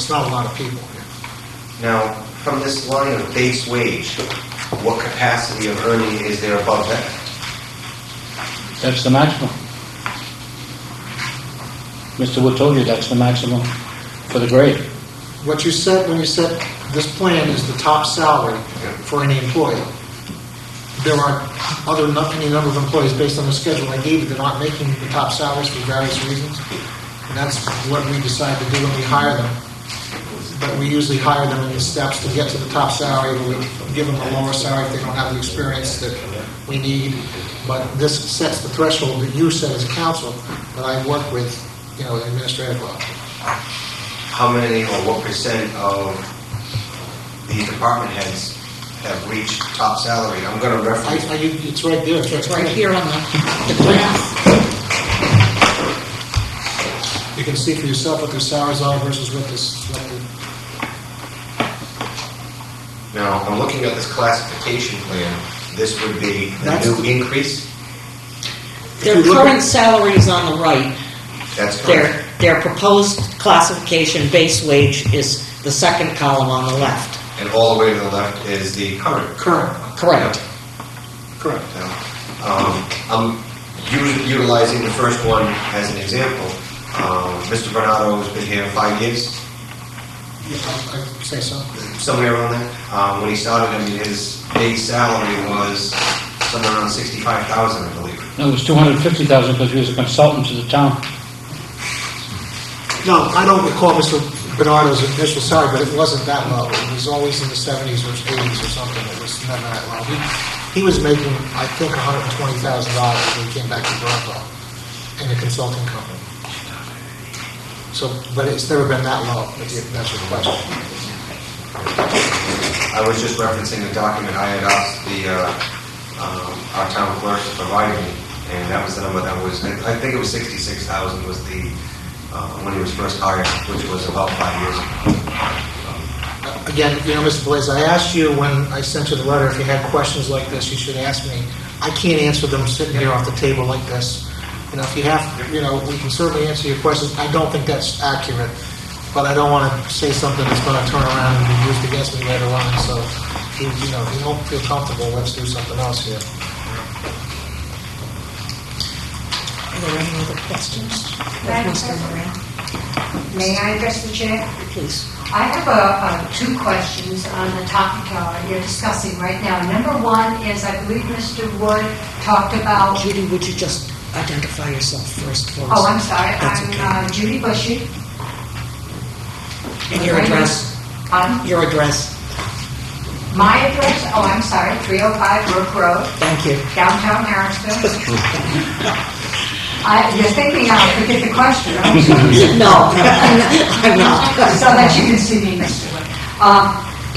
it's not a lot of people. Now, from this line of base wage, what capacity of earning is there above that? That's the maximum. Mr. Wood told you that's the maximum for the grade. What you said when you said this plan is the top salary for any employee. There are any number of employees based on the schedule I gave you that aren't making the top salaries for various reasons. And that's what we decide to do when we hire them. But we usually hire them in the steps to get to the top salary. We give them a lower salary if they don't have the experience that we need. But this sets the threshold that you set as a council that I work with, the administrative level. How many or what percent of the department heads have reached top salary? I'm going to reference. It's right there. It's right here on the graph. You can see for yourself what their salaries are versus what this. Now, I'm looking at this classification plan. This would be the new increase? Their current salaries on the right. That's correct. Their proposed classification base wage is the second column on the left. And all the way to the left is the current. Correct. Correct. I'm utilizing the first one as an example. Mr. Bernardo has been here 5 years. Yeah, I say so. Somewhere around there. When he started, his base salary was somewhere around $65,000, I believe. No, it was $250,000 because he was a consultant to the town. No, I don't recall Mr. Bernardo's initial salary, but it wasn't that low. It was always in the 70s or 80s or something. It was never that low. He was making, I think, $120,000 when he came back to Bronco in a consulting company. So, but it's never been that low, if that's your question. I was just referencing the document I had asked our town clerk to provide me, and that was the number that was, I think it was 66,000 was the, when he was first hired, which was about 5 years ago. Again, Mr. Blais, I asked you when I sent you the letter, if you had questions like this, you should ask me. I can't answer them sitting here off the table like this. If you have, we can certainly answer your questions. I don't think that's accurate, but I don't want to say something that's going to turn around and be used against me later on. So, if you don't feel comfortable, let's do something else here. Are there any other questions? May I address the chair? Please. I have two questions on the topic you're discussing right now. Number one is, I believe Mr. Wood talked about... Judy, would you just identify yourself first for us? Oh, I'm sorry. That's I'm okay. Judy Bushy. And your address? Your address? My address? Oh, I'm sorry. 305 Brook Road. Thank you. Downtown Harrisville. You're thinking I'll forget the question, aren't you? No, I'm not. So that you can see me, Mr. Wood.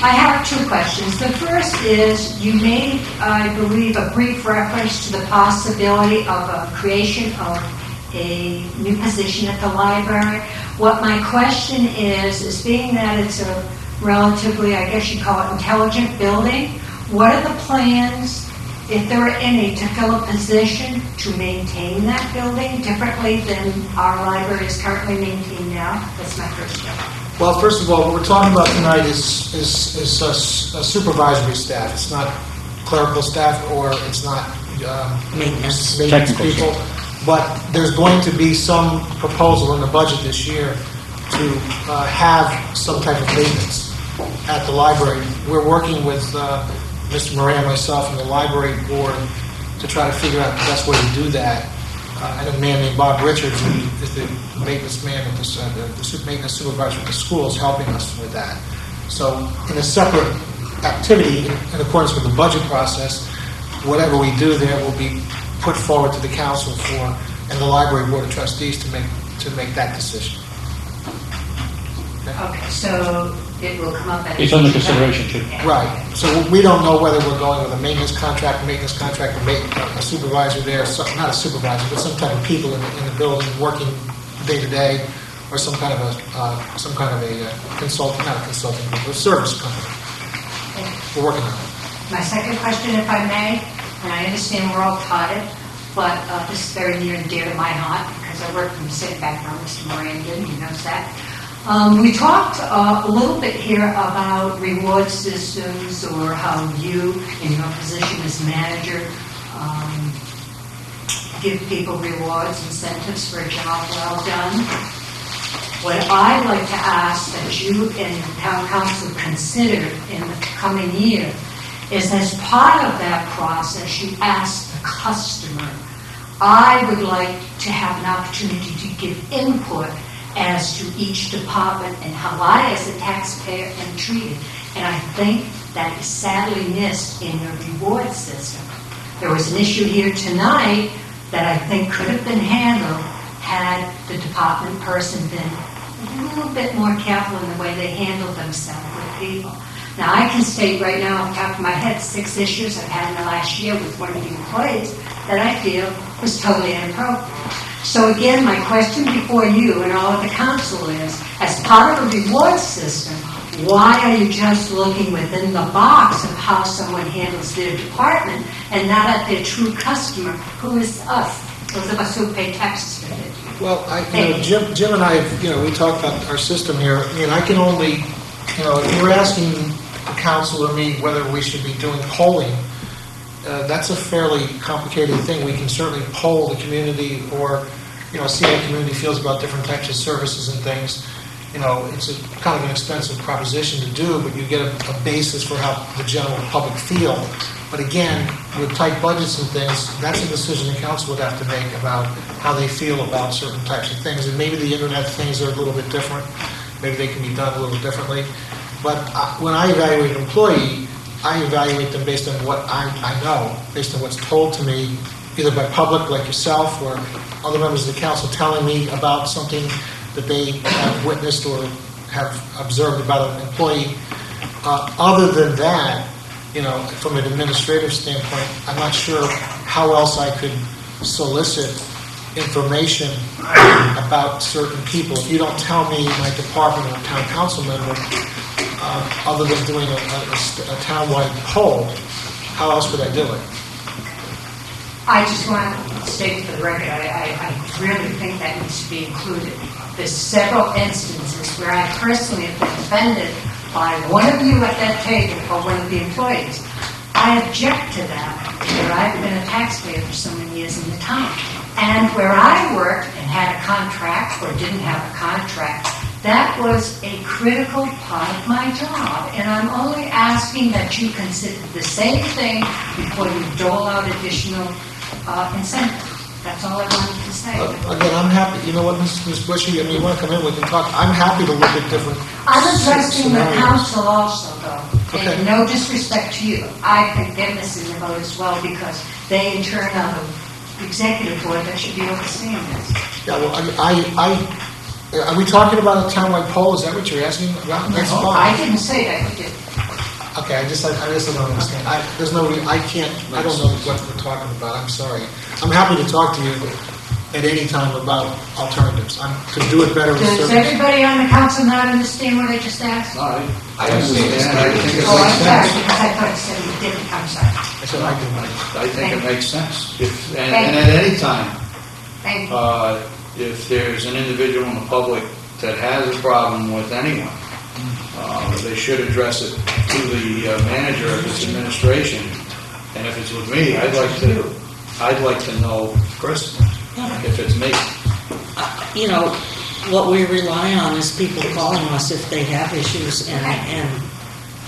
I have two questions. The first is, you made, I believe, a brief reference to the possibility of a creation of a new position at the library. What my question is being that it's a relatively, I guess you'd call it, intelligent building, what are the plans, if there are any, to fill a position to maintain that building differently than our library is currently maintained now? That's my first question. Well, first of all, what we're talking about tonight is a supervisory staff. It's not clerical staff, or it's not maintenance people. But there's going to be some proposal in the budget this year to have some type of maintenance at the library. We're working with Mr. Murray and myself and the library board to try to figure out the best way to do that. And a man named Bob Richards, who is the maintenance man at the maintenance supervisor at the school, is helping us with that. So in a separate activity, in accordance with the budget process, whatever we do there will be put forward to the council and the library board of trustees to make that decision. Okay, so it will come up at... It's under consideration, too. Right. So we don't know whether we're going with a maintenance contract, a supervisor there, not a supervisor, but some type of people in the building working day to day, or some kind of a consultant, not a consulting, but a service company. We're working on it. My second question, if I may, and I understand we're all tired, but this is very near and dear to my heart because I work from the same background Mr. Moran did, he knows that. We talked a little bit here about reward systems or how you, in your position as manager, give people rewards, incentives for a job well done. What I'd like to ask that you and the town council consider in the coming year is, as part of that process, you ask the customer. I would like to have an opportunity to give input as to each department and how I, as a taxpayer, am treated. And I think that is sadly missed in your reward system. There was an issue here tonight that I think could have been handled had the department person been a little bit more careful in the way they handled themselves with people. Now, I can state right now, off the top of my head, 6 issues I've had in the last year with one of the employees that I feel was totally inappropriate. So again, my question before you and all of the council is, as part of a reward system, why are you just looking within the box of how someone handles their department and not at their true customer, who is us, those of us who pay taxes for it? Well, Jim and I, we talked about our system here. I mean, I can only, if you're asking the council or me whether we should be doing polling, that's a fairly complicated thing. We can certainly poll the community or, see how the community feels about different types of services and things. It's a kind of an expensive proposition to do, but you get a basis for how the general public feel. But again, with tight budgets and things, that's a decision the council would have to make about how they feel about certain types of things. And maybe the internet things are a little bit different. Maybe they can be done a little differently. But when I evaluate an employee, I evaluate them based on what I know, based on what's told to me, either by public like yourself or other members of the council telling me about something that they have witnessed or have observed about an employee. Other than that, from an administrative standpoint, I'm not sure how else I could solicit information about certain people. If you don't tell me my department or town council member, other than doing a town-wide poll, how else would I do it? I just want to state for the record, I really think that needs to be included. There's several instances where I personally have been offended by one of you at that table or one of the employees. I object to that, where I've been a taxpayer for so many years in the town. And where I worked and had a contract or didn't have a contract, that was a critical part of my job. And I'm only asking that you consider the same thing before you dole out additional incentives. That's all I wanted to say. Again, I'm happy. You know what, Ms. Bushy, you want to come in, we can talk. I'm happy to look at different I'm addressing the council also, though. Okay. And no disrespect to you. I think they're missing the boat as well because they in turn are the executive board that should be overseeing this. Yeah, well, are we talking about a townwide poll? Is that what you're asking about? That's No, fine. I didn't say that, you did. Okay, I just don't understand. I don't know what we're talking about. I'm sorry. I'm happy to talk to you at any time about alternatives. I could do it better. Does everybody on the council not understand what I just asked? I understand. I think it Oh, I'm makes sorry, sense. because I thought you said you didn't. I'm sorry. I said I do. I think it makes sense. And Thank at any time, Thank you. if there's an individual in the public that has a problem with anyone, they should address it to the manager of its administration. And if it's with me, I'd like to know personally if it's me. What we rely on is people calling us if they have issues and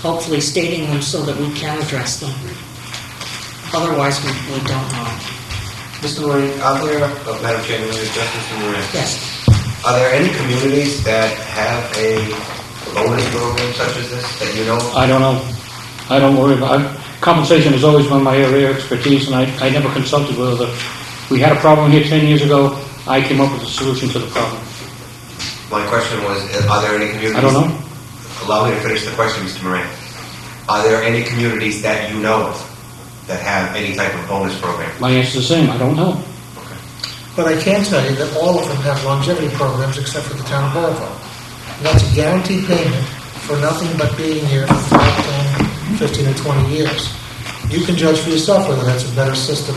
hopefully stating them so that we can address them. Otherwise, we don't know. Mr. Moran, Madam Chairman, Justice Moran. Yes. Are there any communities that have a bonus program such as this that you know? I don't know. I don't worry about it. Compensation has always been my area of expertise, and I never consulted with other. We had a problem here 10 years ago. I came up with a solution to the problem. My question was, are there any communities? I don't know. Allow me to finish the question, Mr. Moran. Are there any communities that you know of that have any type of bonus program? My answer is the same. I don't know. Okay. But I can tell you that all of them have longevity programs except for the town of Bolivar. And that's a guaranteed payment for nothing but being here for 5, 10, 15, or 20 years. You can judge for yourself whether that's a better system